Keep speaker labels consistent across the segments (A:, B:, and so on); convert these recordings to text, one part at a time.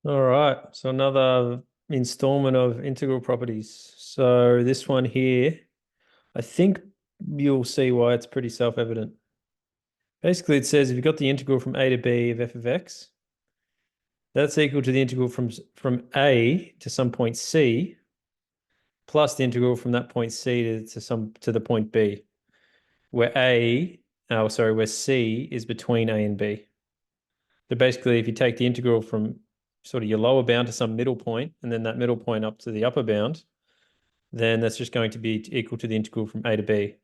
A: All right, so another installment of integral properties. So this one here, I think you'll see why it's pretty self-evident. Basically, it says if you've got the integral from a to b of f of x, that's equal to the integral from a to some point c plus the integral from that point c to the point b, where where c is between a and b. So basically, if you take the integral from sort of your lower bound to some middle point, and then that middle point up to the upper bound, then that's just going to be equal to the integral from a to b.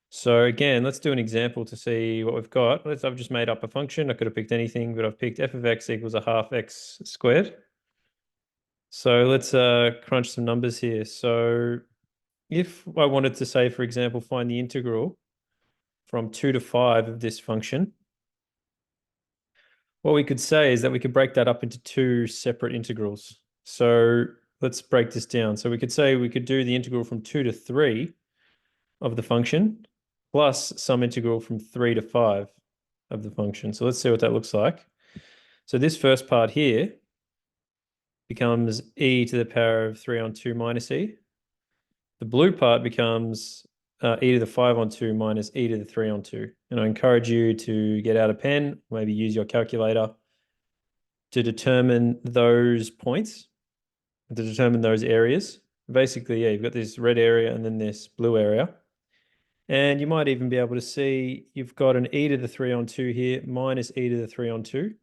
A: So again, let's do an example to see what we've got. I've just made up a function. I could have picked anything, but I've picked f of x equals a half x squared. So let's crunch some numbers here. So if I wanted to say, for example, find the integral from 2 to 5 of this function, what we could say is that we could break that up into two separate integrals. So let's break this down. So we could say we could do the integral from 2 to 3 of the function plus some integral from 3 to 5 of the function. So let's see what that looks like. So this first part here becomes e to the power of 3 on 2 minus e. The blue part becomes e to the 5 on 2 minus e to the 3 on 2. And I encourage you to get out a pen, maybe use your calculator to determine those points, to determine those areas. Basically, yeah, you've got this red area and then this blue area. And you might even be able to see you've got an e to the 3 on 2 here minus e to the 3 on 2.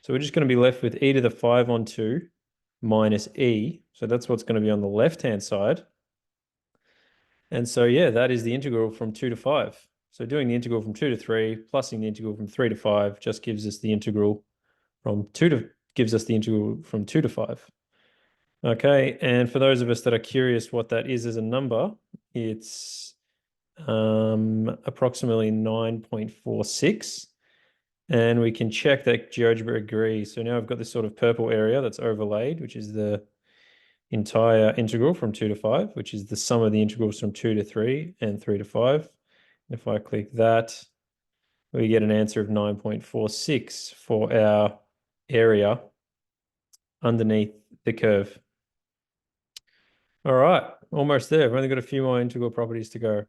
A: So we're just going to be left with e to the 5 on 2 minus e. So that's what's going to be on the left-hand side. And so, yeah, that is the integral from 2 to 5. So doing the integral from 2 to 3 plusing the integral from 3 to 5 just gives us the integral from 2 to 5. Okay, and for those of us that are curious what that is as a number, it's approximately 9.46. And we can check that GeoGebra agrees. So now I've got this sort of purple area that's overlaid, which is the entire integral from 2 to 5, which is the sum of the integrals from 2 to 3 and 3 to 5. If I click that, we get an answer of 9.46 for our area underneath the curve. All right, almost there. We've only got a few more integral properties to go.